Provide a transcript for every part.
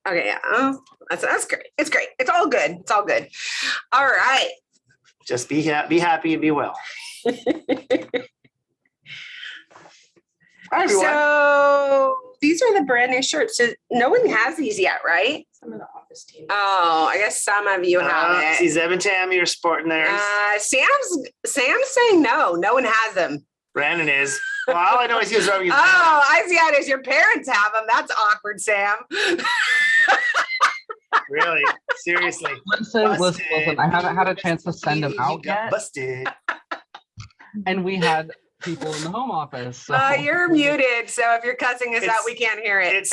Okay, yeah. That's great. It's great. It's all good. It's all good. All right. Just be happy and be well. Hi, everyone. So these are the brand new shirts. So no one has these yet, right? Some of the office team. Oh, I guess some of you have See, it. Zeb and Tammy are sporting theirs. Sam's saying no. No one has them. Brandon is. Well, all I know is he was rubbing his Oh, I see how it is. Your parents have them. That's awkward, Sam. Really? Seriously. Listen. I haven't had a chance to send them out yet. Busted. And we had people in the home office. So. You're muted. So if you're cussing us out, we can't hear it. It's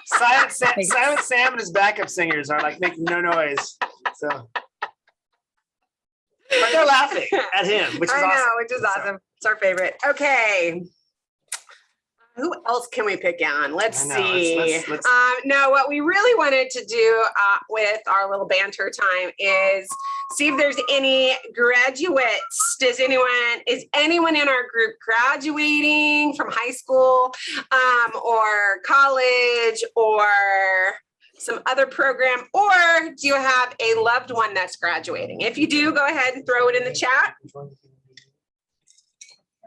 Silent Sam and his backup singers are like making no noise. So, but they're laughing at him, which is awesome. I know, which is awesome. It's our favorite. Okay. Who else can we pick on? Let's see. Let's No, what we really wanted to do with our little banter time is see if there's any graduates. Is anyone in our group graduating from high school or college or some other program? Or do you have a loved one that's graduating? If you do, go ahead and throw it in the chat.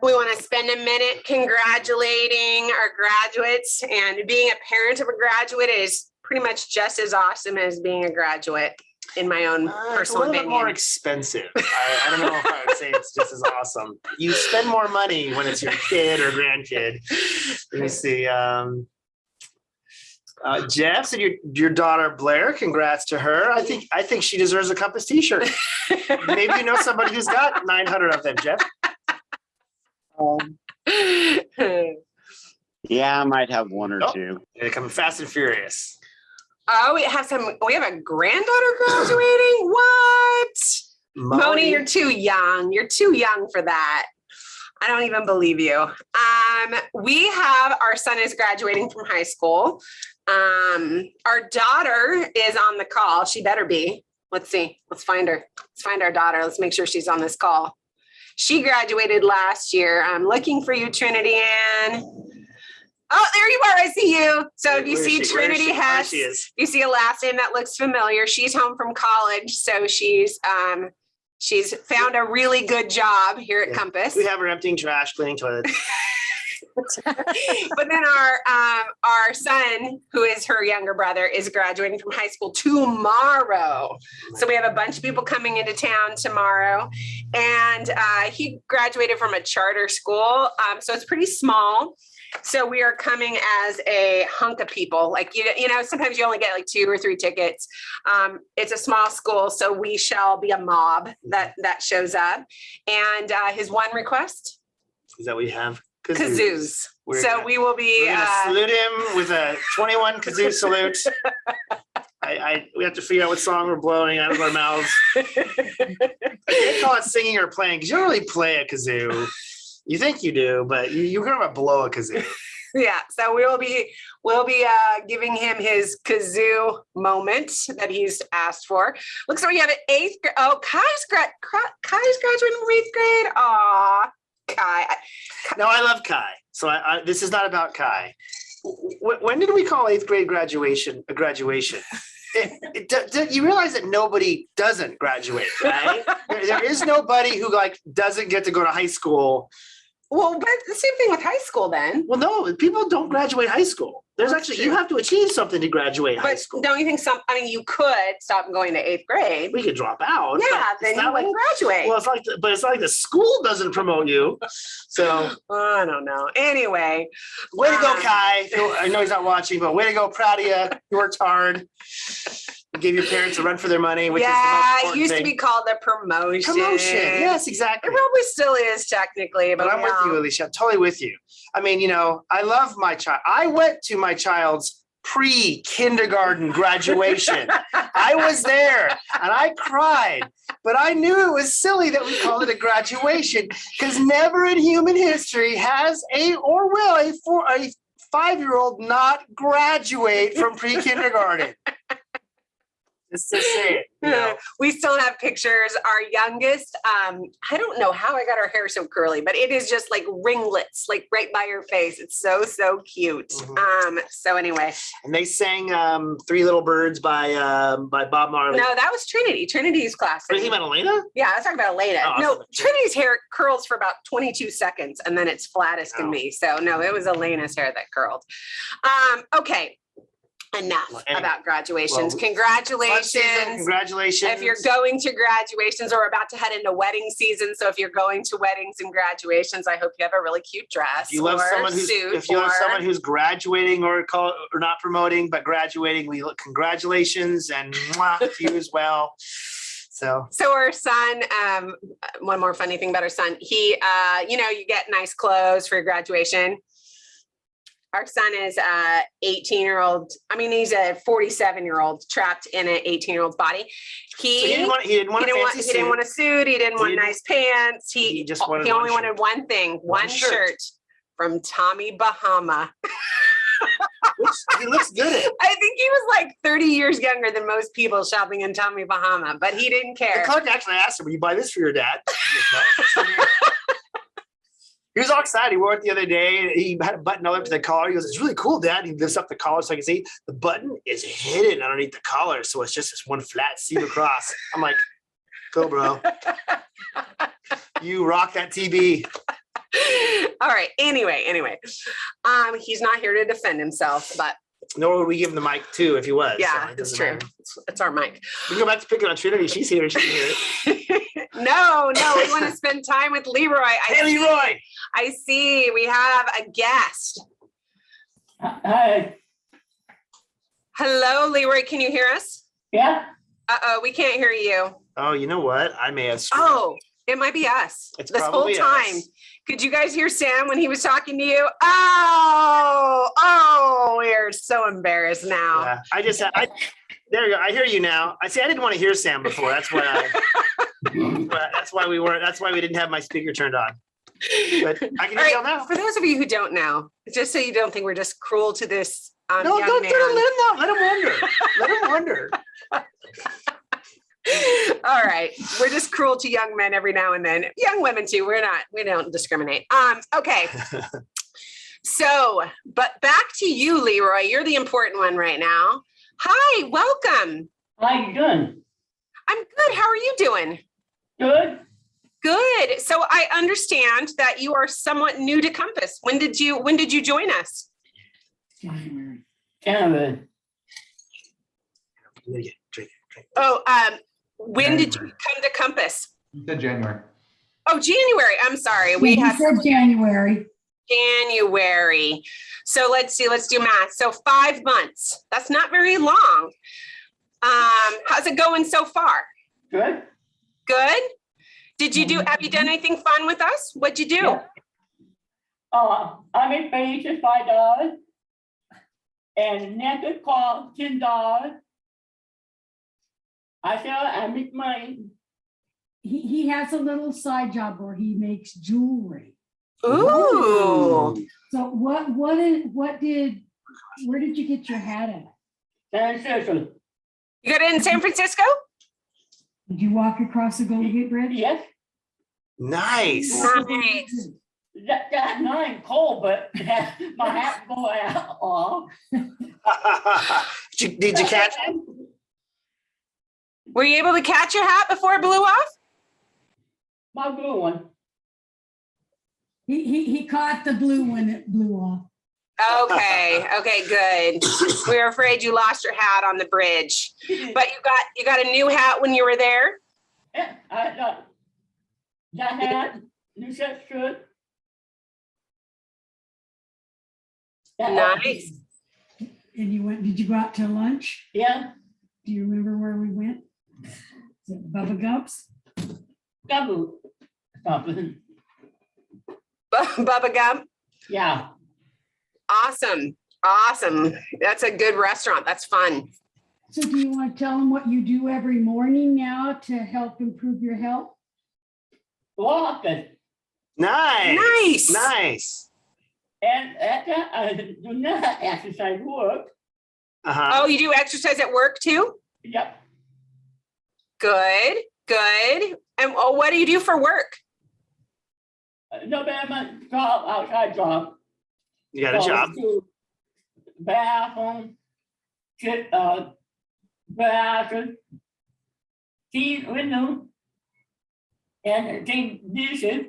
We want to spend a minute congratulating our graduates, and being a parent of a graduate is pretty much just as awesome as being a graduate, in my own personal it's a little opinion. bit more expensive. I don't know if I would say it's just as awesome. You spend more money when it's your kid or grandkid. Let me see. Jeff said your daughter Blair. Congrats to her. I think she deserves a Compass T-shirt. Maybe you know somebody who's got 900 of them, Jeff. Yeah, I might have one or two. They come Fast and Furious. Oh, we have a granddaughter graduating. What? Moni, you're too young. You're too young for that. I don't even believe you. We have our son is graduating from high school. Our daughter is on the call. She better be. Let's see. Let's find her. Let's find our daughter. Let's make sure she's on this call. She graduated last year. I'm looking for you, Trinity Ann. Oh, there you are. I see you. So if you see Trinity Hess, you see a last name that looks familiar. She's home from college. So she's found a really good job here at Compass. We have her emptying trash, cleaning toilets. But then our son, who is her younger brother, is graduating from high school tomorrow. So we have a bunch of people coming into town tomorrow, and he graduated from a charter school. So it's pretty small. So we are coming as a hunk of people. Like, you know, sometimes you only get like 2 or 3 tickets. It's a small school, so we shall be a mob that shows up. And his one request? Is that what we have? Kazoos. We will be. We're gonna salute him with a 21 kazoo salute. We have to figure out what song we're blowing out of our mouths. I can't call it singing or playing because you don't really play a kazoo. You think you do, but you're gonna blow a kazoo. Yeah, so we'll be giving him his kazoo moment that he's asked for. Looks like we have an 8th grade. Oh, Kai's graduating from 8th grade. Aw, Kai. No, I love Kai. So this is not about Kai. When did we call 8th grade graduation a graduation? You realize that nobody doesn't graduate, right? There is nobody who doesn't get to go to high school. Well, but the same thing with high school then. Well, no, people don't graduate high school. There's actually, you have to achieve something to graduate high school. Don't you think you could stop going to 8th grade? We could drop out. Yeah, then you wouldn't graduate. Well, it's like the school doesn't promote you. So I don't know. Anyway. Way to go, Kai. I know he's not watching, but way to go. Proud of you. You worked hard. You gave your parents a run for their money, which is the most important it used thing. to be called a promotion. Yes, exactly. It probably still is technically, but I'm with you, Alicia. I'm totally with you. I mean, I love my child. I went to my child's pre-kindergarten graduation. I was there and I cried, but I knew it was silly that we called it a graduation because never in human history has a 5-year-old not graduate from pre-kindergarten. Just to say it. You know? We still have pictures. Our youngest, I don't know how I got her hair so curly, but it is just like ringlets, like right by her face. It's so cute. So anyway. And they sang Three Little Birds by Bob Marley. No, that was Trinity. Trinity's class. Are you thinking about Elena? Yeah, I was talking about Elena. Oh, I No, thought- Trinity's hair curls for about 22 seconds and then it's flat as can be. So no, it was Elena's hair that curled. Okay. Enough Well, anyway. about graduations. Well, Fun season, Congratulations. Congratulations. If you're going to graduations or about to head into wedding season, so if you're going to weddings and graduations, I hope you have a really cute dress. If you love or someone who's suit if you love or- someone who's graduating or not promoting but graduating, we look congratulations and mwah to you as well. So our son, one more funny thing about our son, he, you get nice clothes for your graduation. Our son is a 18-year-old. I mean, he's a 47-year-old trapped in an 18-year-old's body. he didn't want a fancy he didn't want a suit. He didn't want didn't- nice pants. he just He wanted only one wanted one thing, One one shirt. shirt from Tommy Bahama. He looks good at it. I think he was like 30 years younger than most people shopping in Tommy Bahama, but he didn't The care. clerk actually asked him, "Will you buy this for your dad?" He was all excited. He wore it the other day. And he had a button all up to the collar. He goes, "It's really cool, Dad." He lifts up the collar so I can see the button is hidden underneath the collar, so it's just this one flat seam across. I'm like, "Go, bro! You rock that TB." All right. Anyway, he's not here to defend himself, but Nor would we give him the mic too if he was. yeah, so it it's doesn't true. matter. It's our mic. We can go back to picking on Trinity. She's here. She's here. No, we want to spend time with Leroy. Hey, Leroy. I see we have a guest. Hi. Hello, Leroy. Can you hear us? Yeah. Uh-oh, we can't hear you. Oh, you know what? I may have. screwed up. Oh, it might be us. It's this whole probably time. us. Could you guys hear Sam when he was talking to you? Oh, we are so embarrassed now. Yeah, there you go. I hear you now. I didn't want to hear Sam before. That's why that's why we didn't have my speaker turned on. But I can All hear you right, now. for those of you who don't know, just so you don't think we're just cruel to this No, young don't man. let him know. Let him wonder. Let him wonder. All right. We're just cruel to young men every now and then. Young women too. We don't discriminate. Okay. So, but back to you, Leroy. You're the important one right now. Hi, welcome. How you doing? I'm good. How are you doing? Good. Good. So I understand that you are somewhat new to Compass. When did you join us? Canada. Drink. Oh, when did you come to Compass? You said January. Oh, January. I'm sorry. Yeah, We you had said January. January. So let's do math. So 5 months. That's not very long. How's it going so far? Good. Good. Have you done anything fun with us? What'd you do? Yeah. I made pages $5 and naked call $10. I said I make money. He has a little side job where he makes jewelry. Ooh. So where did you get your hat at? San Francisco. You got it in San Francisco? Did you walk across the Golden Gate Bridge? Yes. Nice. Nice. That night cold, but my hat go out off. Did you catch it? Were you able to catch your hat before it blew off? My blue one. He caught the blue when it blew off. Okay. Okay, good. We were afraid you lost your hat on the bridge. But you got a new hat when you were there? Yeah, I got that hat, new set shirt. Nice. And did you go out to lunch? Yeah, Do you remember where we went? Is it Bubba Gump's? double something. Bubba Gump. Yeah, Awesome. That's a good restaurant. That's fun. So do you want to tell them what you do every morning now to help improve your health? walking. Nice. Nice. Nice. And at that, I do not exercise work. Uh-huh. Oh, you do exercise at work too? Yep. Good, good. And what do you do for work? No, but I'm a job, outside job. You got a So, job. to Bathroom, bathroom, clean window, and clean dishes.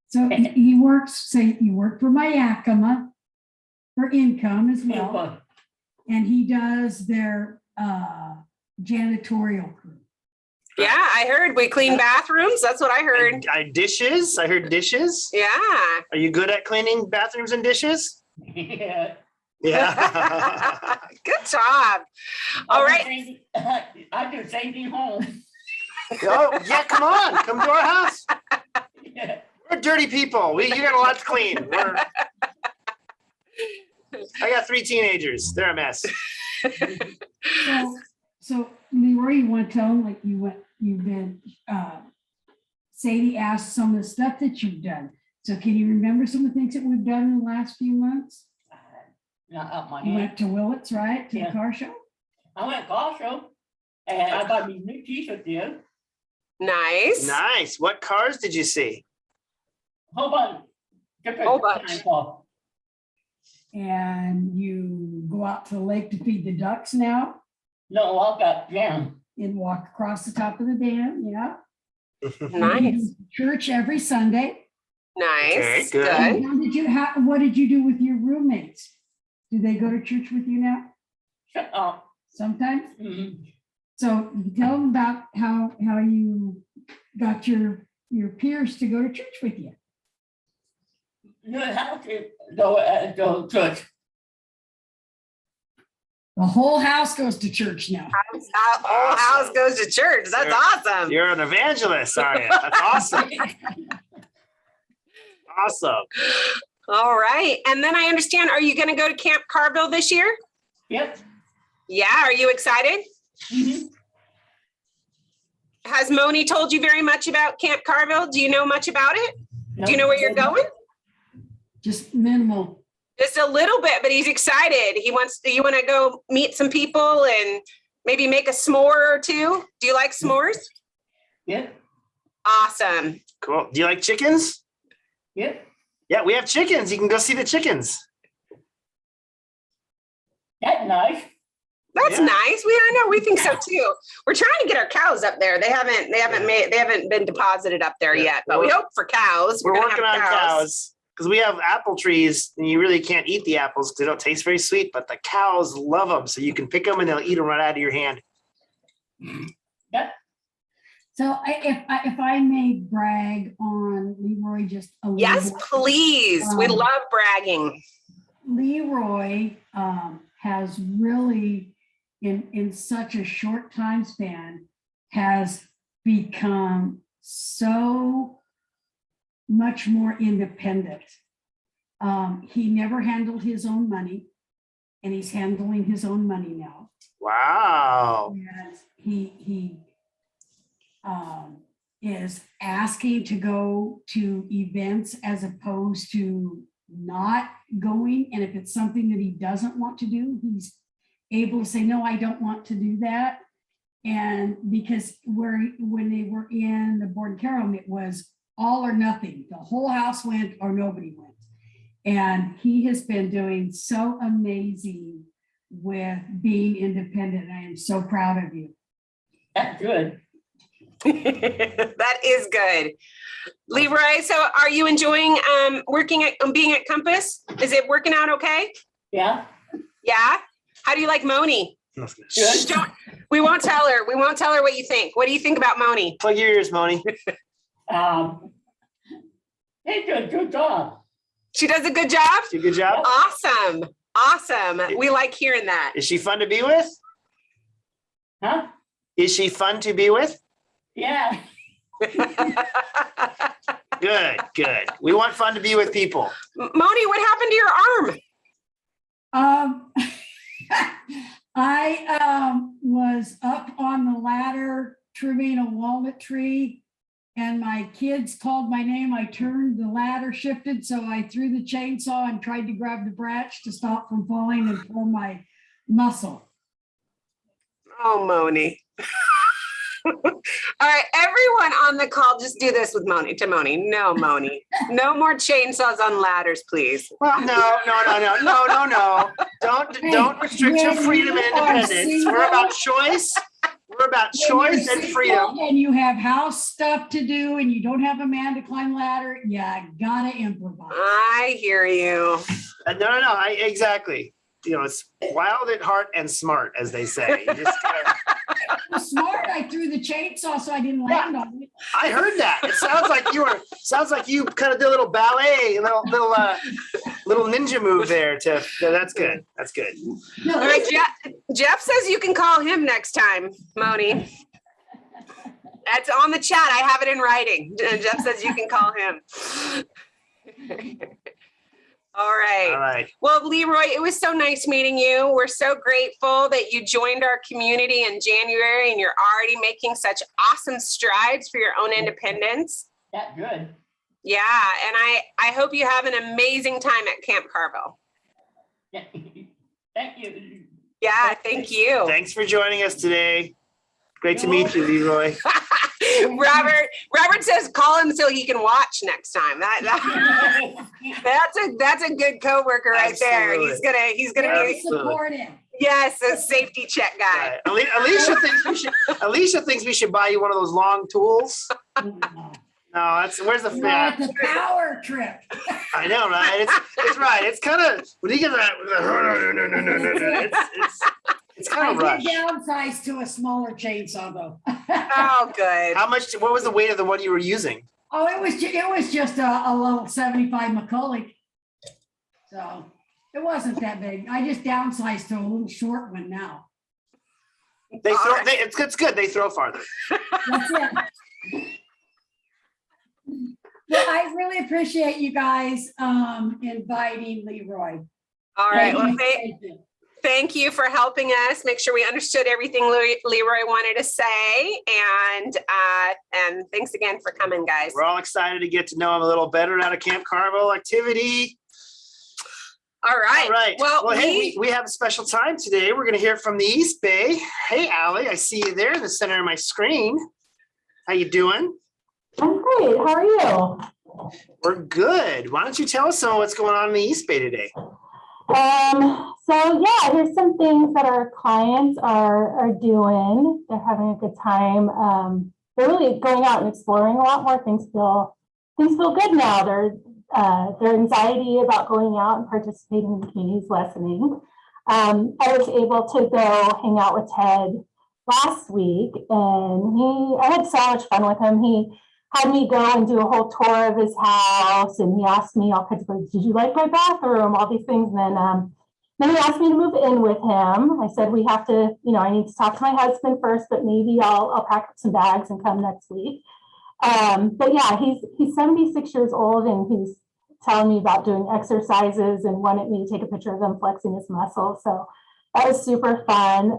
So he works, say, you work for my Yakima for income as well, Yeah, and he does their janitorial crew. Yeah, I heard we clean bathrooms. That's what I heard. Dishes. I heard dishes. Yeah. Are you good at cleaning bathrooms and dishes? yeah. Yeah. Good job. All right. I do same thing home. Oh, yeah, come on. Come to our house. Yeah. We're dirty people. You got a lot to clean. I got 3 teenagers. They're a mess. So Leroy, you want to tell him like you've been, Sadie asked some of the stuff that you've done. So can you remember some of the things that we've done in the last few months? Not up my You hand. went to Willits, right? To the Yeah. car show? I went car show, and I got these new t-shirts there. Nice. Nice. What cars did you see? Whole bunch. Different Whole bunch. kinds of- And you go out to the lake to feed the ducks now No, I got jam. and walk across the top of the dam, yeah. Nice. Church every Sunday. Okay, Nice. good. Good. What did you do with your roommates? Do they go to church with you now? Shut up. Sometimes? Mhm. So you tell them about how you got your peers to go to church with you. You have to go to church. The whole house goes to church now. Whole house goes to church. That's You're- awesome. You're an evangelist, are you? That's awesome. Awesome. All right. And then I understand, are you going to go to Camp Carville this year? Yep. Yeah. Are you excited? Mhm. Has Moni told you very much about Camp Carville? Do you know much about it? Do you know where you're going? Just minimal. Just a little bit, but he's excited. You want to go meet some people and maybe make a s'more or two? Do you like s'mores? Yep. Awesome. Cool. Do you like chickens? Yep. Yeah, we have chickens. You can go see the chickens. That's nice. That's Yeah. nice. I know we think so too. We're trying to get our cows up there. They haven't been deposited up there Yeah. yet, but we hope for cows. We're gonna working have on cows because we have apple trees and you really can't eat the apples because they don't taste very sweet, but the cows love them. So you can pick them and they'll eat them right out of your hand. So if I may brag on Leroy just a little Yes, bit. please. We love bragging. Leroy has really, in such a short time span, has become so much more independent. He never handled his own money, and he's handling his own money now. Wow. And he is asking to go to events as opposed to not going. And if it's something that he doesn't want to do, he's able to say, no, I don't want to do that. And because when they were in the board and care home, it was all or nothing. The whole house went or nobody went. And he has been doing so amazing with being independent. I am so proud of you. That's good. That is good. Leroy, so are you enjoying being at Compass? Is it working out okay? Yeah. Yeah. How do you like Moni? Good. We won't tell her. We won't tell her what you think. What do you think about Moni? Plug your ears, Moni. They do a good job. She does a good job? Do a good job. Awesome. Awesome. We like hearing that. Is she fun to be with? Huh? Is she fun to be with? Yeah. Good, good. We want fun to be with people. Moni, what happened to your arm? I was up on the ladder trimming a walnut tree, and my kids called my name. I turned, the ladder shifted, so I threw the chainsaw and tried to grab the branch to stop from falling and pull my muscle. Oh, Moni. right, everyone on the call, just do this with Moni, to Moni. No, Moni. No more chainsaws on ladders, please. Well, no. Don't restrict your freedom and independence. We're about choice. We're about When choice you're and single freedom. And you have house stuff to do and you don't have a man to climb ladder, you gotta improvise. I hear you. No. Exactly. You know, it's wild at heart and smart, as they say. You just gotta, I'm smart, I threw the chainsaw so I didn't land on it. I heard that. It sounds like you kind of did a little ballet, little ninja move there. That's good. That's good. No, All right, Jeff says you can call him next time, Moni. That's on the chat. I have it in writing. Jeff says you can call him. All right. All right. Well, Leroy, it was so nice meeting you. We're so grateful that you joined our community in January and you're already making such awesome strides for your own independence. That good. Yeah, and I hope you have an amazing time at Camp Carville. Yeah. Thank you. Yeah, thank you. Thanks for joining us today. Great to meet you, Leroy. Robert says call him so he can watch next time. That's a good coworker right there. Absolutely. He's gonna very be, supportive. yes, a safety check guy. Right. Alicia thinks we should buy you one of those long tools. No, where's the No, fat? it's a power trip. I know, right? It's right. It's kind of when you get that. It's kind of I rushed. did downsize to a smaller chainsaw though. Oh, good. How much? What was the weight of the one you were using? Oh, it was just a little 75 McCulloch. So it wasn't that big. I just downsized to a little short one now. It's good. They throw farther. That's it. Well, I really appreciate you guys inviting Leroy. All right. Well, Thank you. thank you for helping us make sure we understood everything Leroy wanted to say. And thanks again for coming, guys. We're all excited to get to know him a little better at a Camp Carville activity. All right. All right. Well, hey, we have a special time today. We're going to hear from the East Bay. Hey, Allie, I see you there in the center of my screen. How you doing? I'm great. How are you? We're good. Why don't you tell us some of what's going on in the East Bay today? So yeah, here's some things that our clients are doing. They're having a good time. They're really going out and exploring a lot more. Things feel good now. Their anxiety about going out and participating in the community is lessening. I was able to go hang out with Ted last week, and I had so much fun with him. He had me go and do a whole tour of his house, and he asked me all kinds of things. Did you like my bathroom? All these things. And then he asked me to move in with him. I said, we have to, I need to talk to my husband first, but maybe I'll pack up some bags and come next week. But yeah, he's 76 years old, and he's telling me about doing exercises and wanted me to take a picture of him flexing his muscles. So that was super fun.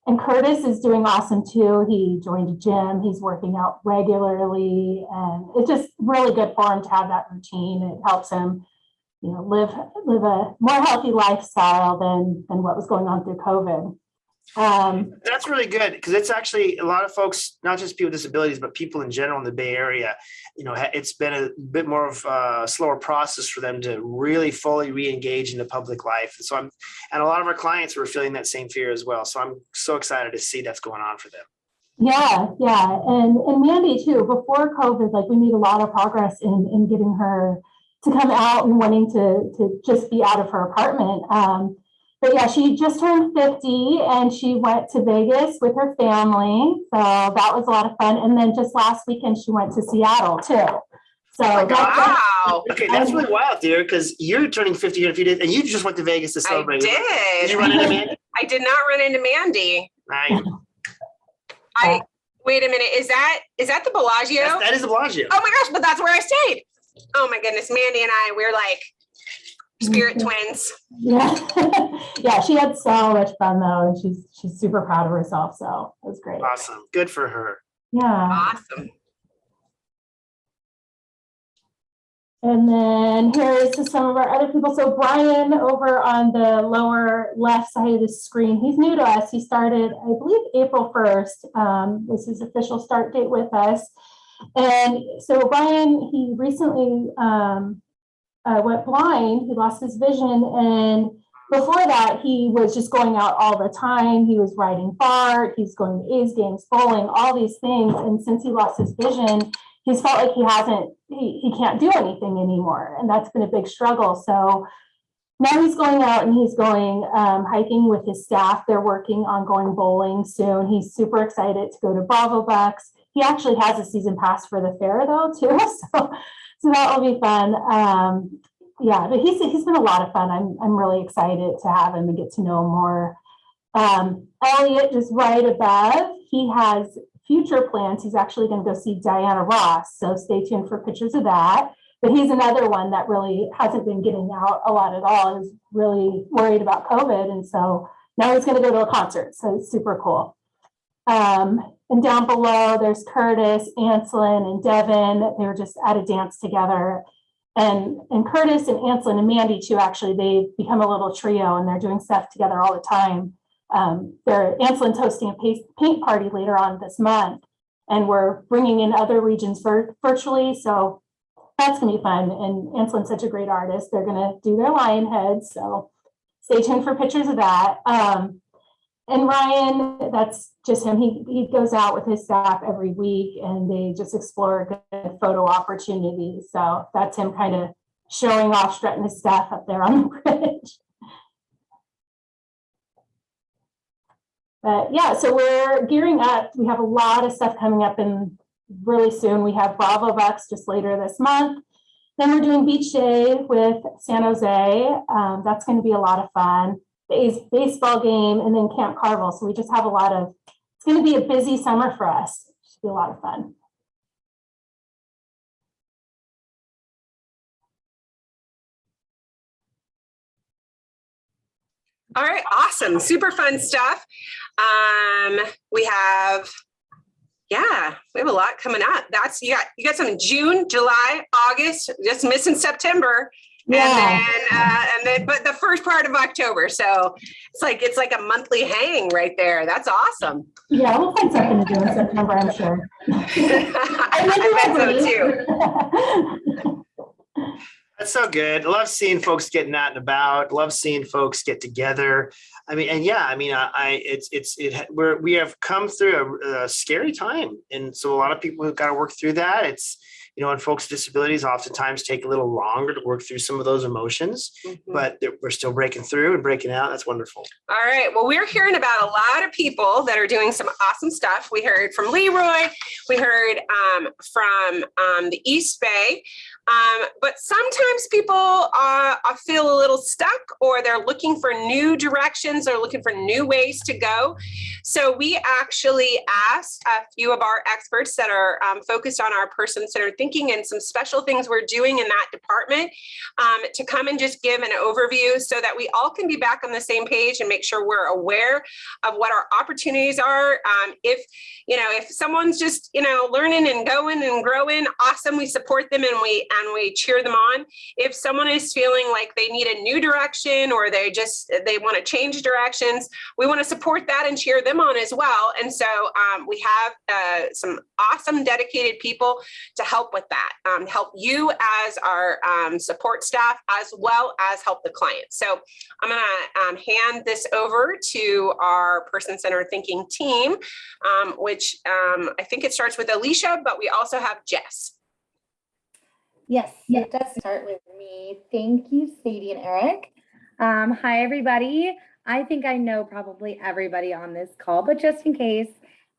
And Curtis is doing awesome too. He joined a gym. He's working out regularly, and it's just really good for him to have that routine. It helps him, live a more healthy lifestyle than what was going on through COVID. That's really good, because it's actually a lot of folks, not just people with disabilities, but people in general in the Bay Area. It's been a bit more of a slower process for them to really fully re-engage into public life. And a lot of our clients were feeling that same fear as well. So I'm so excited to see that's going on for them. Yeah. And Mandy too, before COVID, we made a lot of progress in getting her to come out and wanting to just be out of her apartment. But yeah, she just turned 50 and she went to Vegas with her family. So that was a lot of fun. And then just last weekend, she went to Seattle too. So wow. Okay, that's really wild, dear, because you're turning 50 in a few days and you just went to Vegas to celebrate. I did. Did you run into Mandy? I did not run into Mandy. Right. Wait a minute. Is that the Bellagio? That is the Bellagio. Oh my gosh, but that's where I stayed. Oh my goodness. Mandy and we're like spirit twins. Yeah. Yeah, she had so much fun though, and she's super proud of herself. So it was great. Awesome. Good for her. Yeah. Awesome. And then here's some of our other people. So Brian over on the lower left side of the screen, he's new to us. He started, I believe, April 1st was his official start date with us. And so Brian, he recently went blind. He lost his vision. And before that, he was just going out all the time. He was riding BART, he's going to A's games, bowling, all these things. And since he lost his vision, he's felt like he can't do anything anymore. And that's been a big struggle. So now he's going out and he's going hiking with his staff. They're working on going bowling soon. He's super excited to go to Bravo Bucks. He actually has a season pass for the fair though, too. So that will be fun. Yeah, but he's been a lot of fun. I'm really excited to have him and get to know him more. Elliot is right above. He has future plans. He's actually going to go see Diana Ross. So stay tuned for pictures of that. But he's another one that really hasn't been getting out a lot at all. He's really worried about COVID. And so now he's going to go to a concert. So it's super cool. And down below, there's Curtis, Anselin, and Devin. They were just at a dance together. And Curtis and Anselin and Mandy too, actually, they've become a little trio and they're doing stuff together all the time. Anselin's hosting a paint party later on this month, and we're bringing in other regions virtually. So that's going to be fun. And Anselin's such a great artist. They're going to do their lion heads. So stay tuned for pictures of that. And Ryan, that's just him. He goes out with his staff every week and they just explore good photo opportunities. So that's him kind of showing off, strutting his stuff up there on the bridge. But yeah, so we're gearing up. We have a lot of stuff coming up in really soon. We have Bravo Bucks just later this month. Then we're doing Beach Day with San Jose. That's going to be a lot of fun. The A's baseball game, and then Camp Carvel. So we just have it's going to be a busy summer for us. It should be a lot of fun. All right, awesome, super fun stuff. We have a lot coming up. You got some June, July, August, just missing September. Yeah. And then but the first part of October. So it's like a monthly hang right there. That's awesome. Yeah, we'll find something to do in September, I'm sure. I bet so too. That's so good. Love seeing folks getting out and about. Love seeing folks get together. I mean, and yeah, I mean, we have come through a scary time, and so a lot of people have got to work through that. It's, and folks with disabilities oftentimes take a little longer to work through some of those emotions, but we're still breaking through and breaking out. That's wonderful. All right. Well, we're hearing about a lot of people that are doing some awesome stuff. We heard from Leroy. We heard from the East Bay. But sometimes people feel a little stuck, or they're looking for new directions or looking for new ways to go. So we actually asked a few of our experts that are focused on our person-centered thinking and some special things we're doing in that department to come and just give an overview so that we all can be back on the same page and make sure we're aware of what our opportunities are. If someone's just, learning and going and growing, awesome. We support them and we cheer them on. If someone is feeling like they need a new direction or they want to change directions, we want to support that and cheer them on as well. And so we have some awesome dedicated people to help with that, help you as our support staff, as well as help the client. So I'm going to hand this over to our person-centered thinking team, which I think it starts with Alicia, but we also have Jess. Yes, it does start with me. Thank you, Sadie and Eric. Hi, everybody. I think I know probably everybody on this call, but just in case.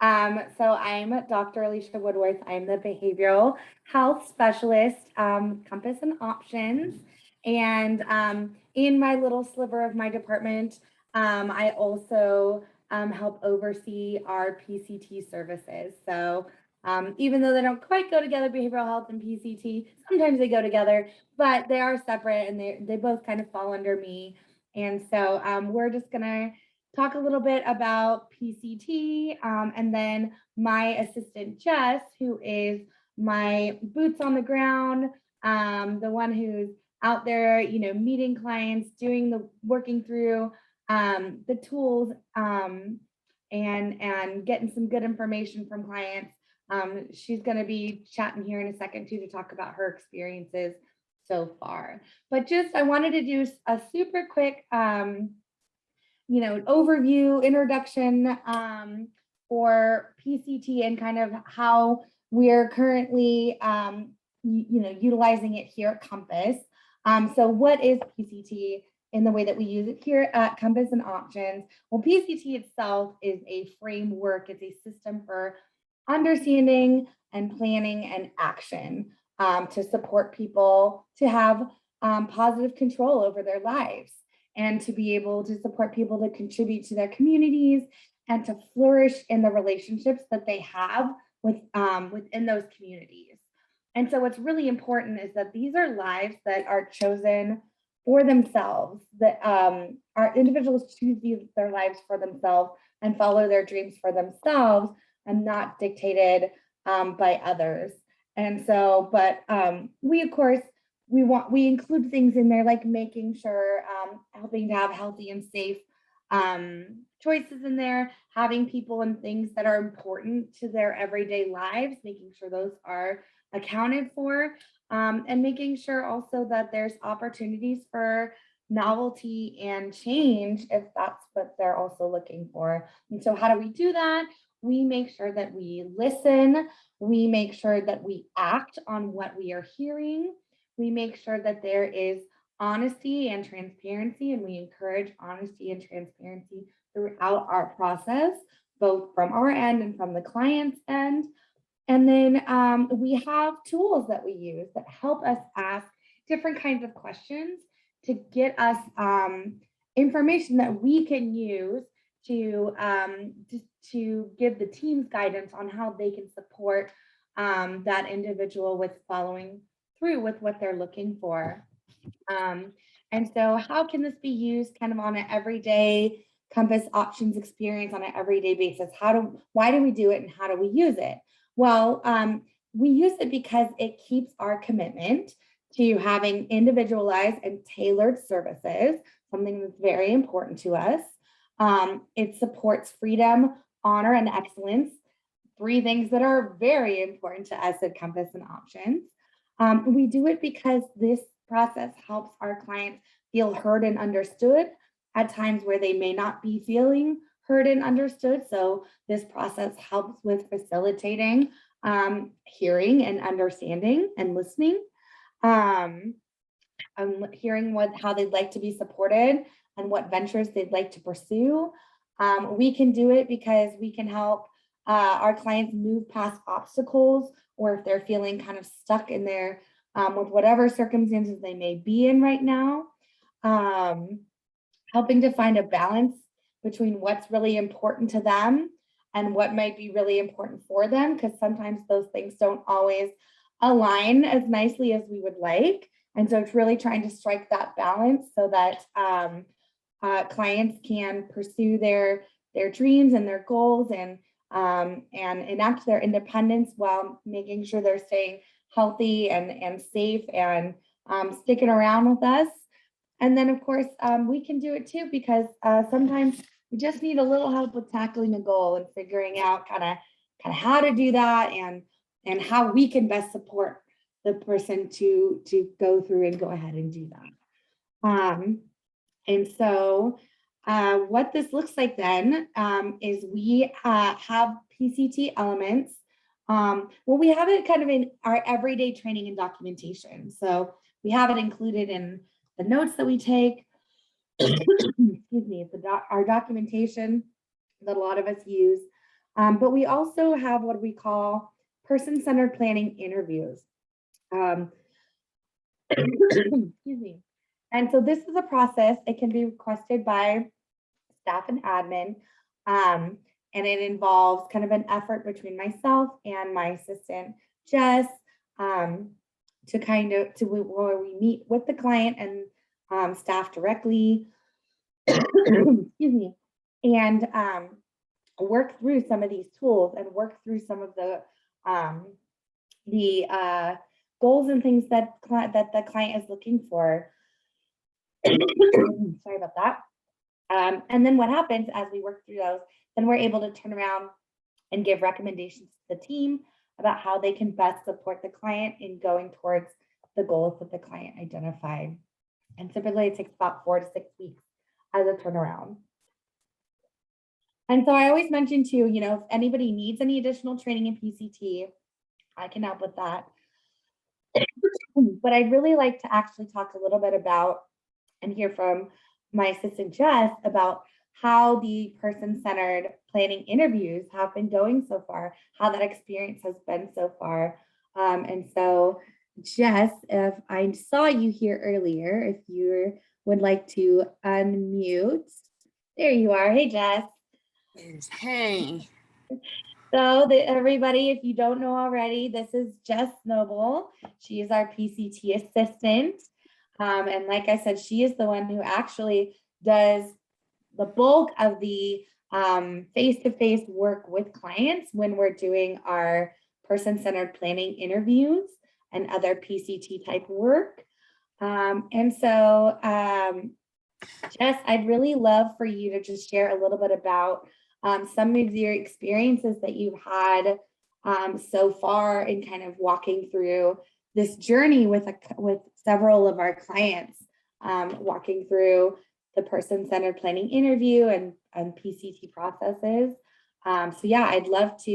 So I'm Dr. Alicia Woodworth. I'm the behavioral health specialist, Compass and Options. And in my little sliver of my department, I also help oversee our PCT services. So even though they don't quite go together, behavioral health and PCT, sometimes they go together, but they are separate and they both kind of fall under me. And so we're just gonna talk a little bit about PCT, and then my assistant Jess, who is my boots on the ground the one who's out there, meeting clients, working through the tools, and getting some good information from clients. She's going to be chatting here in a second too to talk about her experiences so far. But I wanted to do a super quick, overview, introduction for PCT and kind of how we're currently, utilizing it here at Compass. So what is PCT in the way that we use it here at Compass and Options? Well, PCT itself is a framework. It's a system for understanding and planning and action to support people to have positive control over their lives and to be able to support people to contribute to their communities and to flourish in the relationships that they have within those communities. And so what's really important is that these are lives that are chosen for themselves, that our individuals choose their lives for themselves and follow their dreams for themselves and not dictated by others. And so, but we, of course, we include things in there like making sure, helping to have healthy and safe choices in there, having people and things that are important to their everyday lives, making sure those are accounted for, and making sure also that there's opportunities for novelty and change if that's what they're also looking for. And so how do we do that? We make sure that we listen, we make sure that we act on what we are hearing, we make sure that there is honesty and transparency, and we encourage honesty and transparency throughout our process, both from our end and from the client's end. And then we have tools that we use that help us ask different kinds of questions to get us information that we can use to give the teams guidance on how they can support that individual with following through with what they're looking for. And so how can this be used kind of on an everyday Compass Options experience on an everyday basis? Why do we do it and how do we use it? Well, we use it because it keeps our commitment to having individualized and tailored services, something that's very important to us. It supports freedom, honor, and excellence, 3 things that are very important to us at Compass and Options. We do it because this process helps our clients feel heard and understood at times where they may not be feeling heard and understood. So this process helps with facilitating hearing and understanding and listening, hearing how they'd like to be supported and what ventures they'd like to pursue. We can do it because we can help our clients move past obstacles, or if they're feeling kind of stuck in their with whatever circumstances they may be in right now, helping to find a balance between what's really important to them and what might be really important for them, because sometimes those things don't always align as nicely as we would like. And so it's really trying to strike that balance so that clients can pursue their dreams and their goals and enact their independence while making sure they're staying healthy and safe and sticking around with us. And then of course, we can do it too, because sometimes we just need a little help with tackling a goal and figuring out kind of how to do that and how we can best support the person to go through and go ahead and do that. And so what this looks like then is we have PCT elements. Well, we have it kind of in our everyday training and documentation. So we have it included in the notes that we take, excuse me, our documentation that a lot of us use. But we also have what we call person-centered planning interviews. Excuse me. And so this is a process. It can be requested by staff and admin. And it involves kind of an effort between myself and my assistant, Jess, where we meet with the client and staff directly, excuse me, and work through some of these tools and work through some of the goals and things that the client is looking for. Sorry about that. And then what happens as we work through those, then we're able to turn around and give recommendations to the team about how they can best support the client in going towards the goals that the client identified. And typically it takes about 4 to 6 weeks as a turnaround. And so I always mention too, you know, if anybody needs any additional training in PCT, I can help with that. But I'd really like to actually talk a little bit about and hear from my assistant Jess about how the person-centered planning interviews have been going so far, how that experience has been so far. And so Jess, if I saw you here earlier, if you would like to unmute. There you are. Hey, Jess. Hey. So everybody, if you don't know already, this is Jess Noble. She is our PCT assistant. And like I said, she is the one who actually does the bulk of the face-to-face work with clients when we're doing our person-centered planning interviews and other PCT type work. And so, Jess, I'd really love for you to just share a little bit about some of your experiences that you've had so far in kind of walking through this journey with several of our clients, walking through the person-centered planning interview and PCT processes. So yeah, I'd love for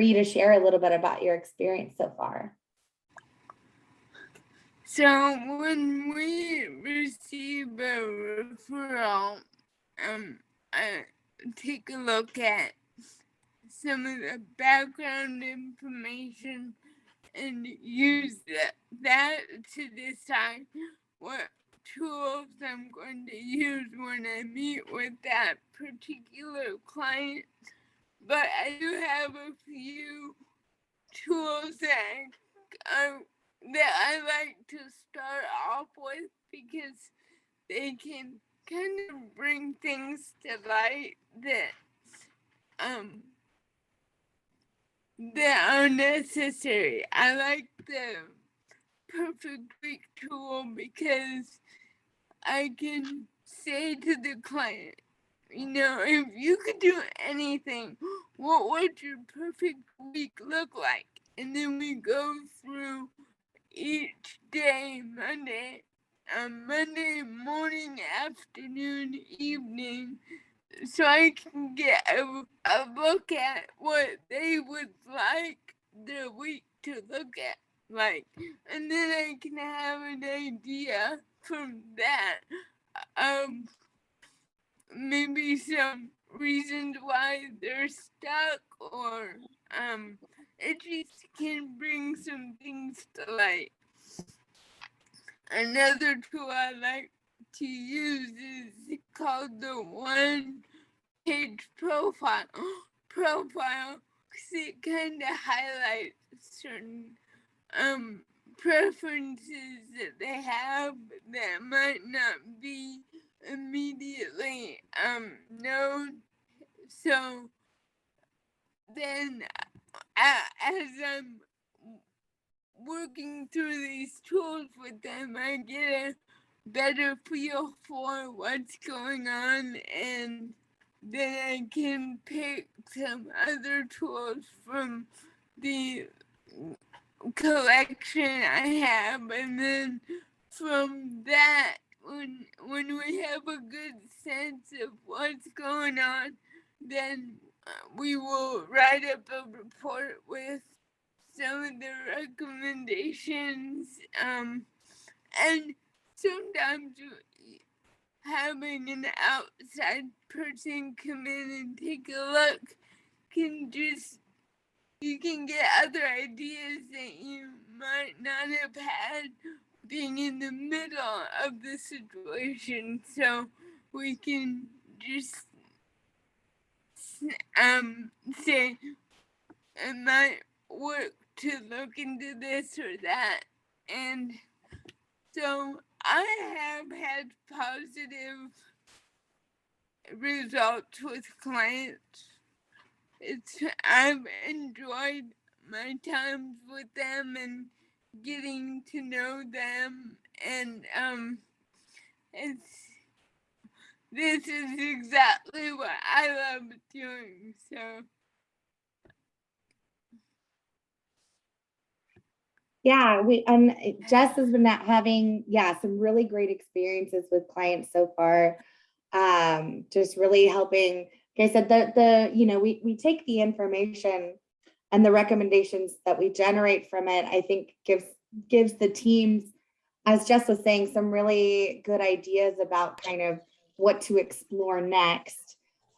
you to share a little bit about your experience so far. So when we receive a referral, I take a look at some of the background information and use that to decide what tools I'm going to use when I meet with that particular client. But I do have a few tools that I like to start off with because they can kind of bring things to light that are necessary. I like the Perfect Week tool because I can say to the client, you know, if you could do anything, what would your perfect week look like? And then we go through each day, Monday morning, afternoon, evening, so I can get a look at what they would like their week to look at like, and then I can have an idea from that maybe some reasons why they're stuck, or it just can bring some things to light. Another tool I like to use is called the one-page profile because it kind of highlights certain preferences that they have that might not be immediately known. So then as I'm working through these tools with them, I get a better feel for what's going on, and then I can pick some other tools from the collection I have, and then from that, when we have a good sense of what's going on, then we will write up a report with some of the recommendations, and sometimes having an outside person come in and take a look you can get other ideas that you might not have had being in the middle of the situation. So we can just say it might work to look into this or that. And so I have had positive results with clients. I've enjoyed my times with them and getting to know them, and this is exactly what I love doing. So Yeah, Jess has been having, some really great experiences with clients so far. Just really helping. Like I said, we take the information and the recommendations that we generate from it, I think gives the teams, as Jess was saying, some really good ideas about kind of what to explore next.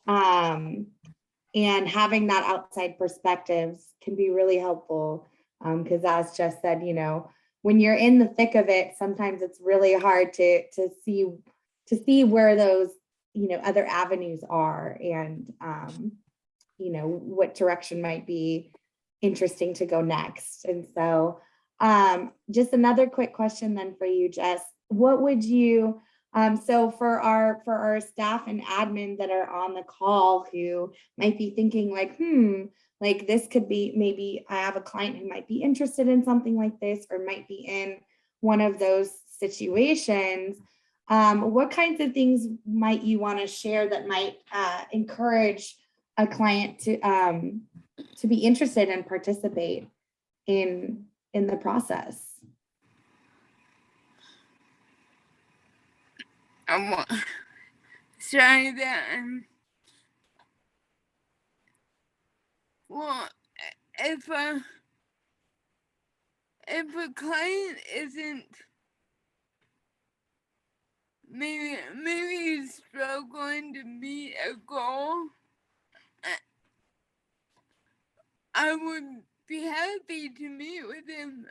And having that outside perspectives can be really helpful. Because as Jess said, when you're in the thick of it, sometimes it's really hard to see where those, other avenues are, and what direction might be interesting to go next. And so just another quick question then for you, Jess. What would you, so for our staff and admin that are on the call who might be thinking like this could be, maybe I have a client who might be interested in something like this, or might be in one of those situations, what kinds of things might you want to share that might encourage a client to be interested and participate in the process? Sorry that well, if a client isn't maybe struggling to meet a goal, I would be happy to meet with him.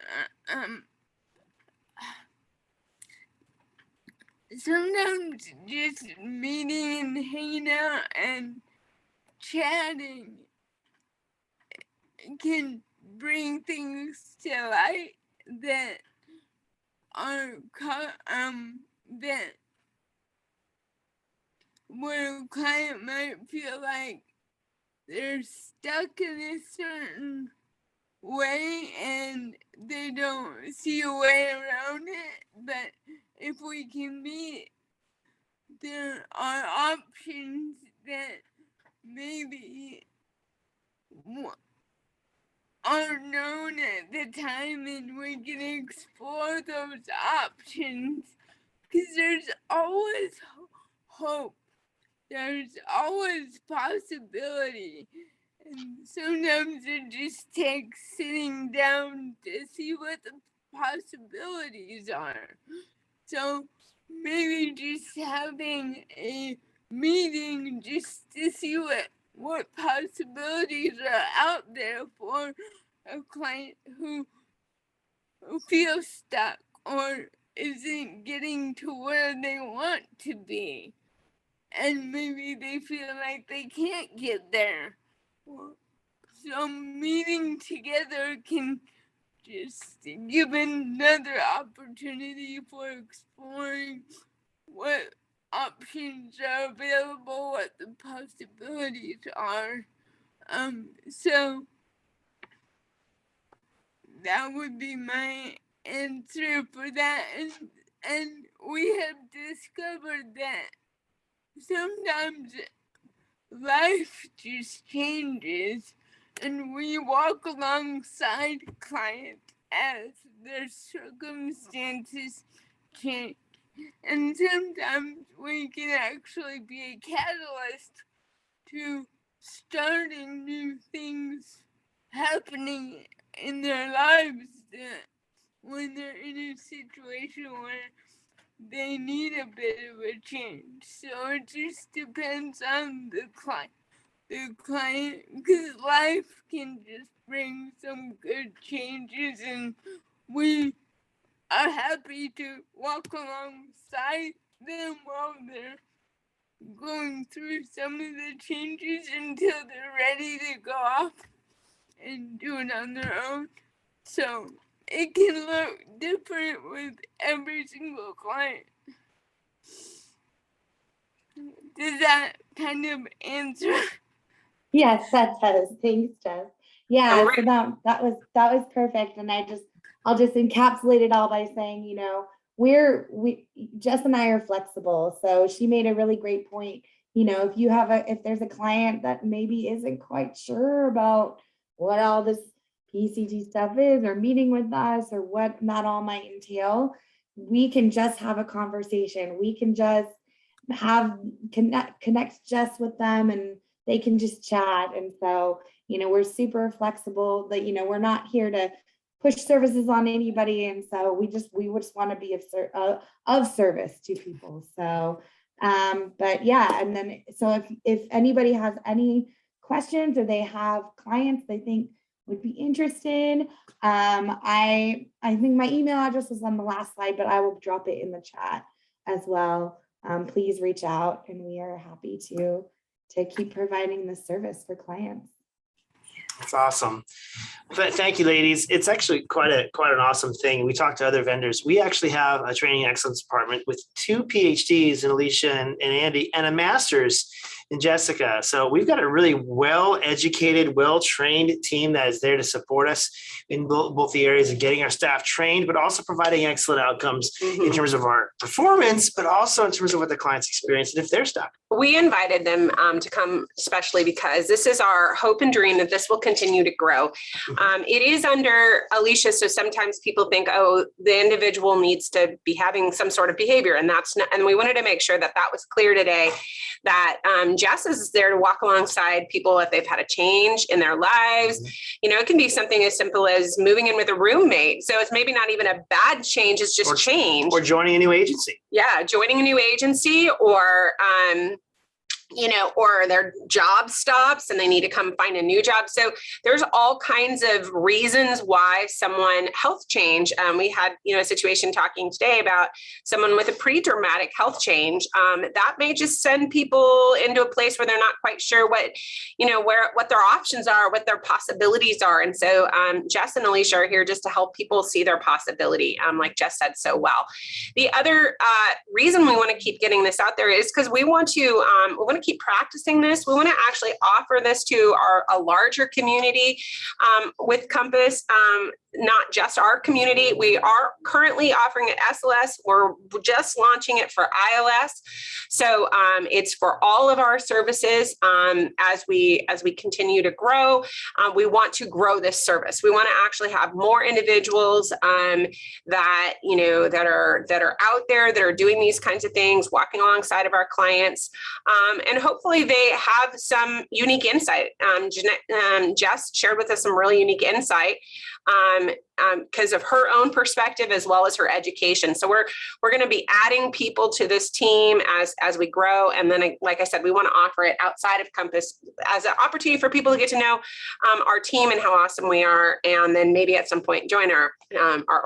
Sometimes just meeting and hanging out and chatting can bring things to light that are that where a client might feel like they're stuck in a certain way and they don't see a way around it. But if we can meet, there are options that maybe aren't known at the time, and we can explore those options, because there's always hope. There's always possibility. And sometimes it just takes sitting down to see what the possibilities are. So maybe just having a meeting just to see what possibilities are out there for a client who feels stuck or isn't getting to where they want to be. And maybe they feel like they can't get there. So meeting together can just give another opportunity for exploring what options are available, what the possibilities are. So that would be my answer for that. And we have discovered that sometimes life just changes, and we walk alongside clients as their circumstances change. And sometimes we can actually be a catalyst to starting new things happening in their lives, that when they're in a situation where they need a bit of a change. So it just depends on the client. Because life can just bring some good changes, and we are happy to walk alongside them while they're going through some of the changes until they're ready to go off and do it on their own. So it can look different with every single client. Does that kind of answer? Yes, that does. Thanks, Jess. Yeah, so that was perfect. And I'll just encapsulate it all by saying, you know, Jess and I are flexible. So she made a really great point. You know, if there's a client that maybe isn't quite sure about what all this PCT stuff is, or meeting with us, or what that all might entail, we can just have a conversation. We can just connect Jess with them, and they can just chat. And so, you know, we're super flexible, that, you know, we're not here to push services on anybody. And so we just want to be of service to people. So, but yeah, and then, so if anybody has any questions, or they have clients they think would be interested, I think my email address was on the last slide, but I will drop it in the chat as well. Please reach out, and we are happy to keep providing this service for clients. That's awesome. Thank you, ladies. It's actually quite an awesome thing. We talked to other vendors. We actually have a training excellence department with 2 PhDs in Alicia and Andy, and a master's in Jessica. So we've got a really well-educated, well-trained team that is there to support us in both the areas of getting our staff trained, but also providing excellent outcomes in terms of our performance, but also in terms of what the clients experience and if they're stuck. We invited them to come, especially because this is our hope and dream that this will continue to grow. It is under Alicia, so sometimes people think, oh, the individual needs to be having some sort of behavior, and that's not. And we wanted to make sure that that was clear today. That Jess is there to walk alongside people if they've had a change in their lives. You know, it can be something as simple as moving in with a roommate. So it's maybe not even a bad change; it's just change. Or joining a new agency. Yeah, joining a new agency, or you know, or their job stops and they need to come find a new job. So there's all kinds of reasons why someone health change. We had, you know, a situation talking today about someone with a pre-traumatic health change that may just send people into a place where they're not quite sure what, you know, what their options are, what their possibilities are. And so Jess and Alicia are here just to help people see their possibility, like Jess said so well. The other reason we want to keep getting this out there is because we want to keep practicing this. We want to actually offer this to a larger community with Compass, not just our community. We are currently offering it SLS. We're just launching it for ILS. So it's for all of our services as we continue to grow. We want to grow this service. We want to actually have more individuals that, you know, that are out there, that are doing these kinds of things, walking alongside of our clients. And hopefully they have some unique insight. Jess shared with us some really unique insight because of her own perspective as well as her education. So we're going to be adding people to this team as we grow. And then, like I said, we want to offer it outside of Compass as an opportunity for people to get to know our team and how awesome we are. And then maybe at some point join our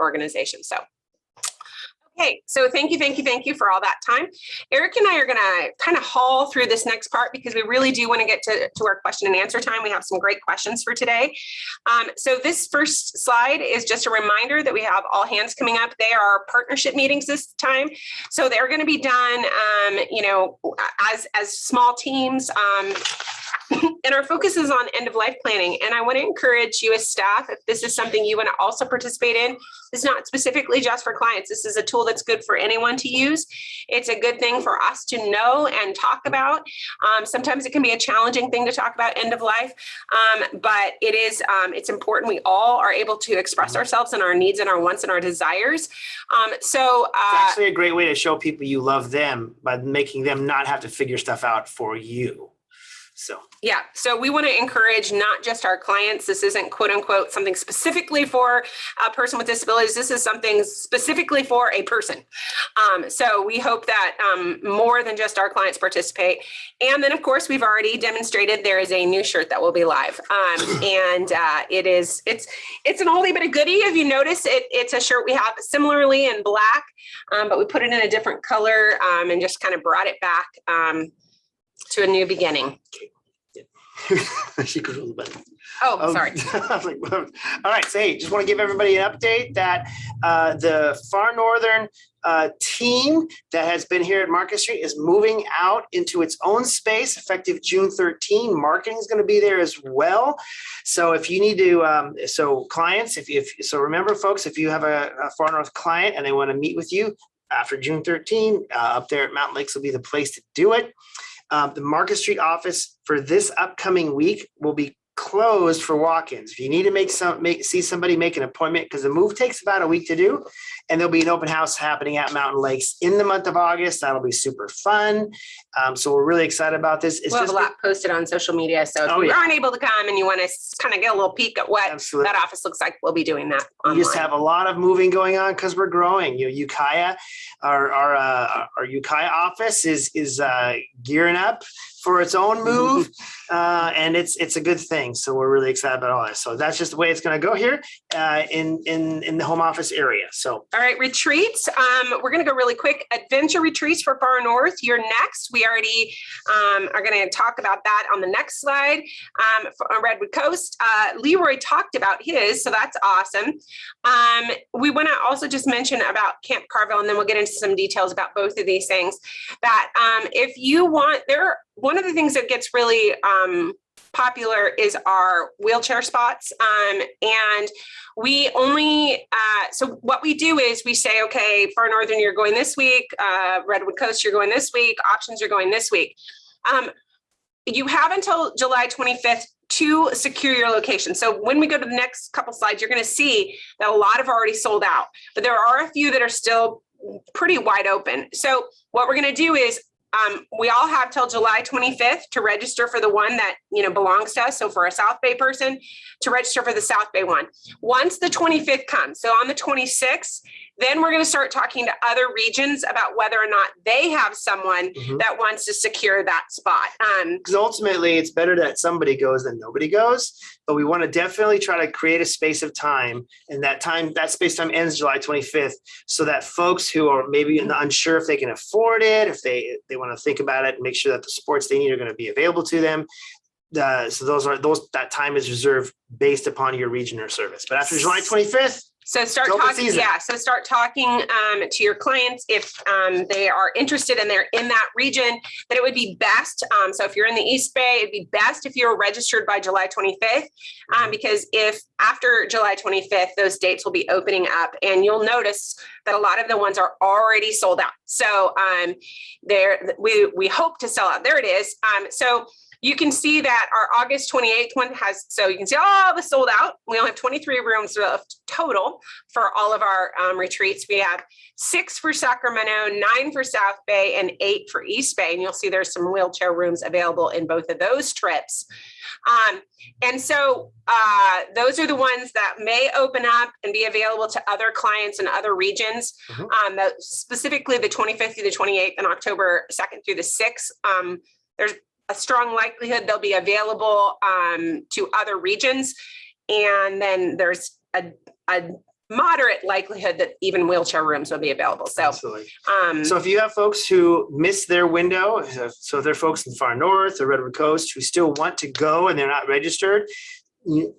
organization. So. Okay, so thank you for all that time. Eric and I are going to kind of haul through this next part because we really do want to get to our question and answer time. We have some great questions for today. So this first slide is just a reminder that we have all hands coming up. They are partnership meetings this time. So they're going to be done, you know, as small teams. And our focus is on end of life planning. And I want to encourage you as staff, if this is something you want to also participate in, it's not specifically just for clients. This is a tool that's good for anyone to use. It's a good thing for us to know and talk about. Sometimes it can be a challenging thing to talk about end of life, but it's important we all are able to express ourselves and our needs and our wants and our desires. It's actually a great way to show people you love them by making them not have to figure stuff out for you. So we want to encourage not just our clients. This isn't quote unquote something specifically for a person with disabilities. This is something specifically for a person. So we hope that more than just our clients participate. And then of course, we've already demonstrated there is a new shirt that will be live. It's an oldie but a goodie. If you notice, it's a shirt we have similarly in black, but we put it in a different color and just kind of brought it back to a new beginning. She controls the button. Oh, sorry. I was like, all right. So, hey, just want to give everybody an update that the Far Northern team that has been here at Market Street is moving out into its own space effective June 13. Marketing is going to be there as well. So if you need to, so clients, so remember folks, if you have a Far North client and they want to meet with you after June 13, up there at Mountain Lakes will be the place to do it. The Market Street office for this upcoming week will be closed for walk-ins. If you need to see somebody, make an appointment, because the move takes about a week to do, and there'll be an open house happening at Mountain Lakes in the month of August. That'll be super fun. So we're really excited about this. We'll have a lot posted on social media. So if you aren't able to come and you want to kind of get a little peek at what that office looks like, we'll be doing that online. We just have a lot of moving going on because we're growing. Ukiah, our Ukiah office is gearing up for its own move, and it's a good thing. So we're really excited about all that. So that's just the way it's going to go here in the home office area. So all right, retreats. We're going to go really quick. Adventure retreats for Far North. You're next. We already are going to talk about that on the next slide. On Redwood Coast, Leroy talked about his, so that's awesome. We want to also just mention about Camp Carville, and then we'll get into some details about both of these things. That if you want, one of the things that gets really popular is our wheelchair spots. And we only, so what we do is we say, okay, Far Northern, you're going this week, Redwood Coast, you're going this week, options are going this week. You have until July 25th to secure your location. So when we go to the next couple slides, you're going to see that a lot have already sold out, but there are a few that are still pretty wide open. So what we're going to do is we all have till July 25th to register for the one that, belongs to us. So for a South Bay person to register for the South Bay one. Once the 25th comes, so on the 26th, then we're going to start talking to other regions about whether or not they have someone that wants to secure that spot. Because ultimately it's better that somebody goes than nobody goes, but we want to definitely try to create a space of time, and that space time ends July 25th, so that folks who are maybe unsure if they can afford it, if they want to think about it and make sure that the supports they need are going to be available to them. So that time is reserved based upon your region or service. But after July 25th, so start talking, So start talking to your clients if they are interested and they're in that region. That it would be best. So if you're in the East Bay, it'd be best if you're registered by July 25th, because if after July 25th, those dates will be opening up, and you'll notice that a lot of the ones are already sold out. So we hope to sell out. There it is. So you can see that our August 28th one has, so you can see all the sold out. We only have 23 rooms left total for all of our retreats. We have 6 for Sacramento, 9 for South Bay, and 8 for East Bay. And you'll see there's some wheelchair rooms available in both of those trips. And so those are the ones that may open up and be available to other clients in other regions. Specifically the 25th through the 28th and October 2nd through the 6th. There's a strong likelihood they'll be available to other regions. And then there's a moderate likelihood that even wheelchair rooms will be available. So, so if you have folks who miss their window, so if they're folks in Far North or Redwood Coast who still want to go and they're not registered,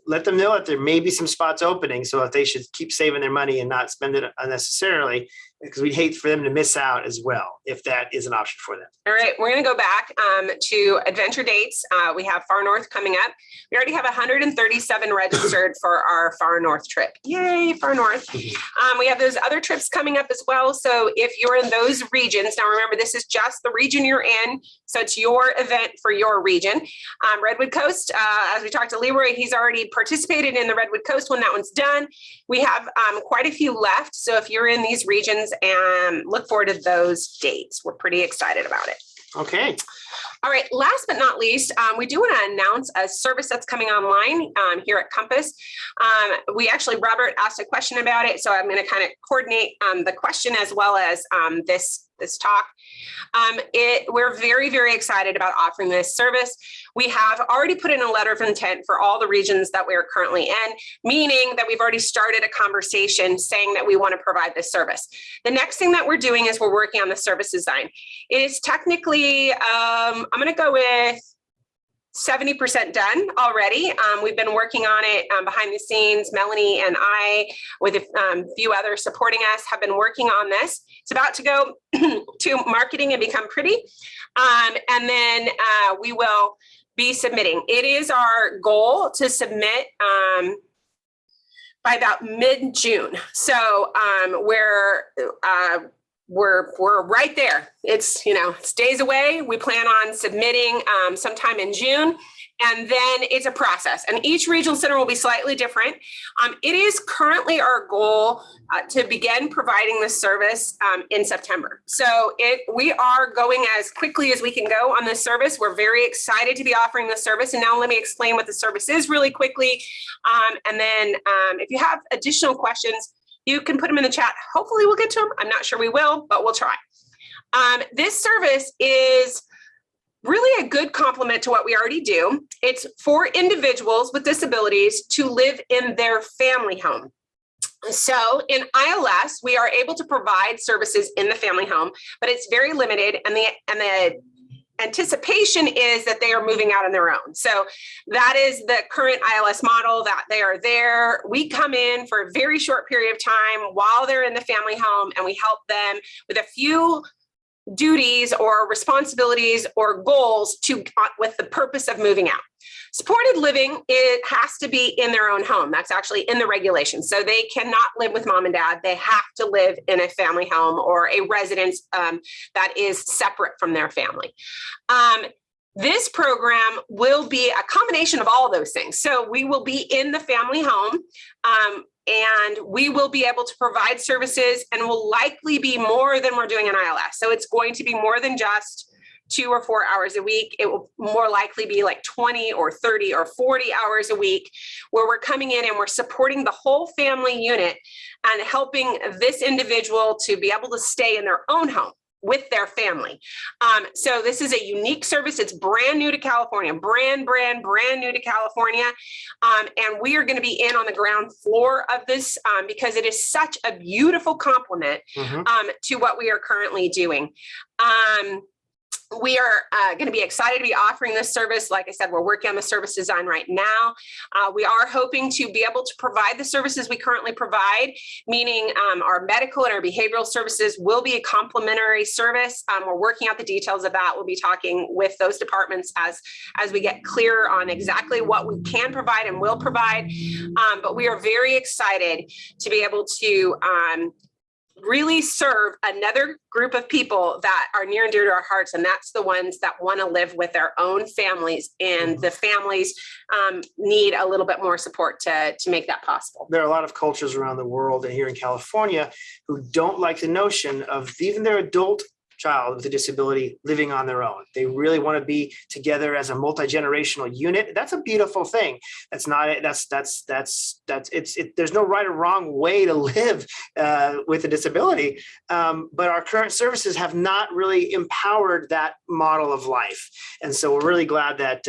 let them know that there may be some spots opening. So if they should keep saving their money and not spend it unnecessarily, because we'd hate for them to miss out as well, if that is an option for them. All right, we're going to go back to adventure dates. We have Far North coming up. We already have 137 registered for our Far North trip. Yay, Far North. We have those other trips coming up as well. So if you're in those regions, now remember, this is just the region you're in. So it's your event for your region. Redwood Coast, as we talked to Leroy, he's already participated in the Redwood Coast one. That one's done. We have quite a few left. So if you're in these regions, and look forward to those dates. We're pretty excited about it. Okay. All right. Last but not least, we do want to announce a service that's coming online here at Compass. Robert asked a question about it, so I'm going to kind of coordinate the question as well as this talk. We're very, very excited about offering this service. We have already put in a letter of intent for all the regions that we are currently in, meaning that we've already started a conversation saying that we want to provide this service. The next thing that we're doing is we're working on the service design. It is technically, I'm going to go with 70% done already. We've been working on it behind the scenes. Melanie and I, with a few others supporting us, have been working on this. It's about to go to marketing and become pretty. And then we will be submitting. It is our goal to submit by about mid-June. So we're right there. It's, it's days away. We plan on submitting sometime in June, and then it's a process, and each regional center will be slightly different. It is currently our goal to begin providing this service in September. So we are going as quickly as we can go on this service. We're very excited to be offering this service. And now let me explain what the service is really quickly. And then if you have additional questions, you can put them in the chat. Hopefully we'll get to them. I'm not sure we will, but we'll try. This service is really a good complement to what we already do. It's for individuals with disabilities to live in their family home. So in ILS, we are able to provide services in the family home, but it's very limited, and the anticipation is that they are moving out on their own. So that is the current ILS model, that they are there. We come in for a very short period of time while they're in the family home, and we help them with a few duties or responsibilities or goals with the purpose of moving out. Supported living, it has to be in their own home. That's actually in the regulations. So they cannot live with mom and dad. They have to live in a family home or a residence that is separate from their family. This program will be a combination of all those things. So we will be in the family home, and we will be able to provide services, and will likely be more than we're doing in ILS. So it's going to be more than just 2 or 4 hours a week. It will more likely be like 20 or 30 or 40 hours a week, where we're coming in and we're supporting the whole family unit and helping this individual to be able to stay in their own home with their family. So this is a unique service. It's brand new to California, brand new to California. And we are going to be in on the ground floor of this because it is such a beautiful complement to what we are currently doing. We are going to be excited to be offering this service. Like I said, we're working on the service design right now. We are hoping to be able to provide the services we currently provide, meaning our medical and our behavioral services will be a complementary service. We're working out the details of that. We'll be talking with those departments as we get clearer on exactly what we can provide and will provide. But we are very excited to be able to really serve another group of people that are near and dear to our hearts, and that's the ones that want to live with their own families, and the families need a little bit more support to make that possible. There are a lot of cultures around the world and here in California who don't like the notion of even their adult child with a disability living on their own. They really want to be together as a multi-generational unit. That's a beautiful thing. That's not it. There's no right or wrong way to live with a disability. But our current services have not really empowered that model of life. And so we're really glad that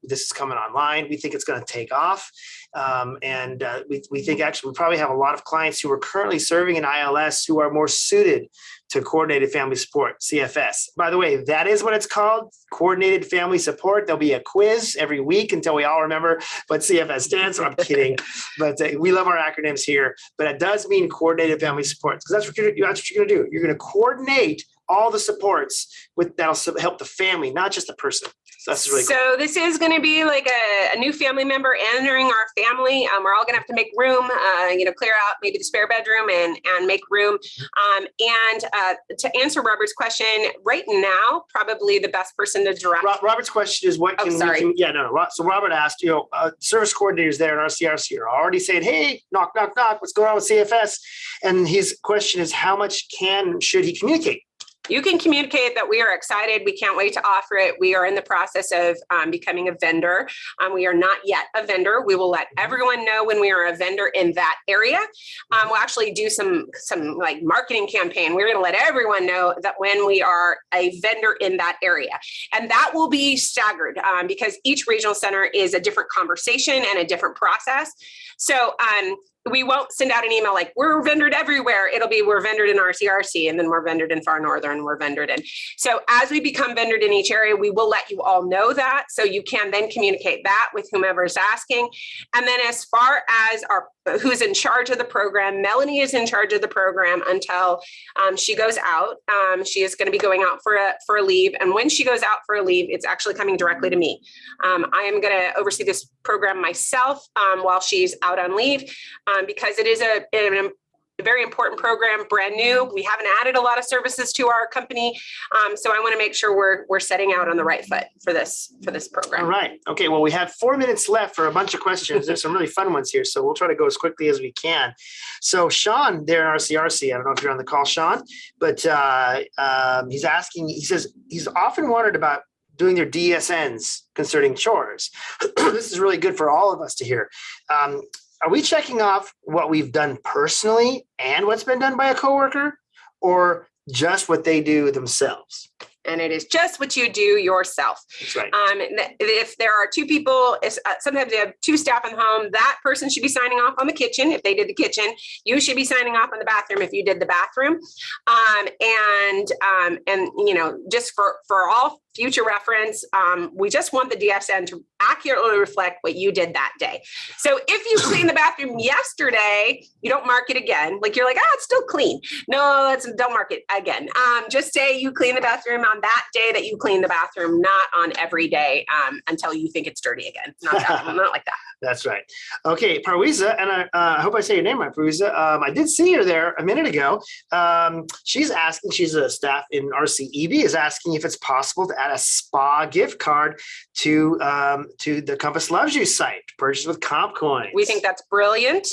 this is coming online. We think it's going to take off. We think actually we probably have a lot of clients who are currently serving in ILS who are more suited to coordinated family support, CFS. By the way, that is what it's called, coordinated family support. There'll be a quiz every week until we all remember what CFS stands for. I'm kidding, but we love our acronyms here. But it does mean coordinated family support, because that's what you're going to do. You're going to coordinate all the supports that'll help the family, not just the person. So that's really cool. So this is going to be like a new family member entering our family. We're all going to have to make room, clear out maybe the spare bedroom and make room. To answer Robert's question, right now, probably the best person to direct. Robert's question is what can we? So Robert asked, service coordinators there in RCRC are already saying, hey, knock, knock, knock, what's going on with CFS? And his question is, how much should he communicate? You can communicate that we are excited. We can't wait to offer it. We are in the process of becoming a vendor. We are not yet a vendor. We will let everyone know when we are a vendor in that area. We'll actually do some like marketing campaign. We're going to let everyone know that when we are a vendor in that area, and that will be staggered because each regional center is a different conversation and a different process. So we won't send out an email like we're vendored everywhere. It'll be we're vendored in RCRC, and then we're vendored in Far Northern, we're vendored in. So as we become vendored in each area, we will let you all know that. So you can then communicate that with whomever is asking. And then as far as who's in charge of the program, Melanie is in charge of the program until she goes out. She is going to be going out for a leave. And when she goes out for a leave, it's actually coming directly to me. I am going to oversee this program myself while she's out on leave. Because it is a very important program, brand new. We haven't added a lot of services to our company. So I want to make sure we're setting out on the right foot for this program. All right. Okay. Well, we have 4 minutes left for a bunch of questions. There's some really fun ones here. So we'll try to go as quickly as we can. So Sean there in RCRC, I don't know if you're on the call, Sean, but he's asking, he says he's often wondered about doing their DSNs concerning chores. This is really good for all of us to hear. Are we checking off what we've done personally and what's been done by a coworker, or just what they do themselves? And it is just what you do yourself. That's right. If there are two people, sometimes they have two staff in the home, that person should be signing off on the kitchen. If they did the kitchen, you should be signing off on the bathroom if you did the bathroom. And you know, just for all future reference, we just want the DSN to accurately reflect what you did that day. So if you cleaned the bathroom yesterday, you don't mark it again. Like you're like, it's still clean. No, don't mark it again. Just say you clean the bathroom on that day that you clean the bathroom, not on every day until you think it's dirty again. Not like that. That's right. Okay, Parwiza, and I hope I say your name right, Parwiza. I did see her there a minute ago. She's asking, she's a staff in RCEB, is asking if it's possible to add a spa gift card to the Compass Loves You site, purchased with comp coins. We think that's brilliant.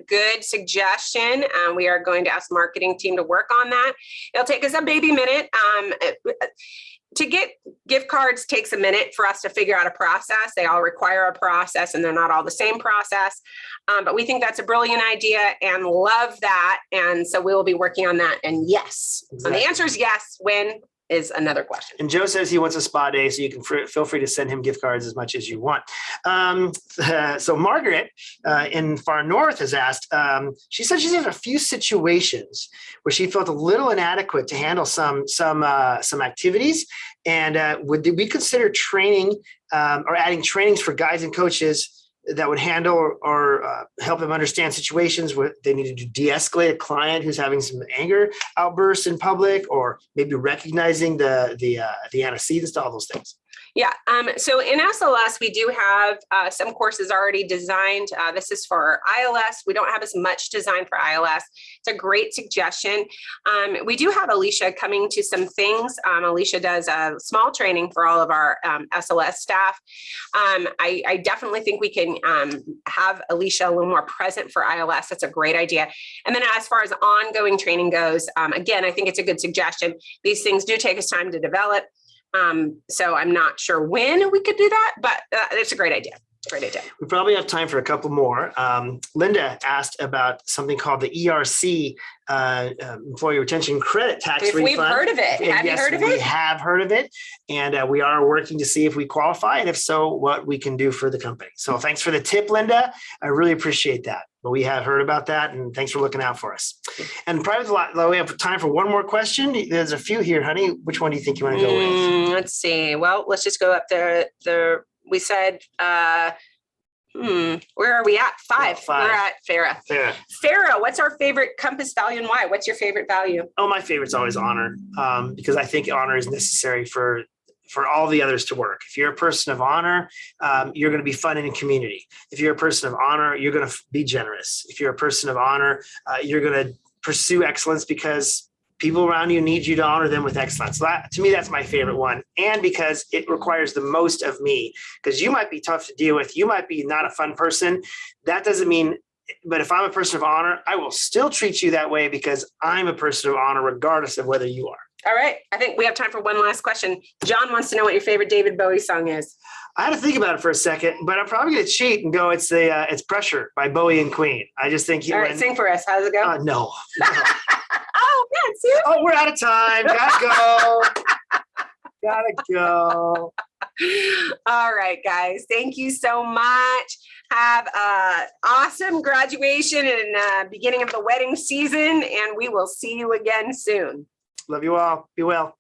Good suggestion. We are going to ask the marketing team to work on that. It'll take us a baby minute. To get gift cards takes a minute for us to figure out a process. They all require a process and they're not all the same process. But we think that's a brilliant idea and love that. And so we will be working on that. And yes, Exactly. And the answer is yes. When is another question. And Joe says he wants a spa day, so you can feel free to send him gift cards as much as you want. So Margaret in Far North has asked, she said she's in a few situations where she felt a little inadequate to handle some activities. And would we consider training or adding trainings for guides and coaches that would handle or help them understand situations where they need to de-escalate a client who's having some anger outbursts in public, or maybe recognizing the antecedents to all those things? Yeah. So in SLS, we do have some courses already designed. This is for ILS. We don't have as much designed for ILS. It's a great suggestion. We do have Alicia coming to some things. Alicia does a small training for all of our SLS staff. I definitely think we can have Alicia a little more present for ILS. That's a great idea. And then as far as ongoing training goes, again, I think it's a good suggestion. These things do take us time to develop. So I'm not sure when we could do that, but it's a great idea. Great idea. We probably have time for a couple more. Linda asked about something called the ERC, Employee Retention Credit Tax Refund. We've heard of it. Have you heard of it? We have heard of it. And we are working to see if we qualify, and if so, what we can do for the company. So thanks for the tip, Linda. I really appreciate that. But we have heard about that, and thanks for looking out for us. And we have time for one more question. There's a few here, honey. Which one do you think you want to go with? Let's see. Well, let's just go up there. We said, where are we at? Five. We're at Farah. Farah, what's our favorite Compass value and why? What's your favorite value? Oh, my favorite's always honor, because I think honor is necessary for all the others to work. If you're a person of honor, you're going to be fun in a community. If you're a person of honor, you're going to be generous. If you're a person of honor, you're going to pursue excellence because people around you need you to honor them with excellence. So to me, that's my favorite one. And because it requires the most of me, because you might be tough to deal with. You might be not a fun person. That doesn't mean, but if I'm a person of honor, I will still treat you that way because I'm a person of honor, regardless of whether you are. All right. I think we have time for one last question. John wants to know what your favorite David Bowie song is. I had to think about it for a second, but I'm probably going to cheat and go, it's Pressure by Bowie and Queen. I just think All right, sing for us. How does it go? No. Oh, man, see? Oh, we're out of time. Gotta go. All right, guys. Thank you so much. Have a awesome graduation and beginning of the wedding season, and we will see you again soon. Love you all. Be well.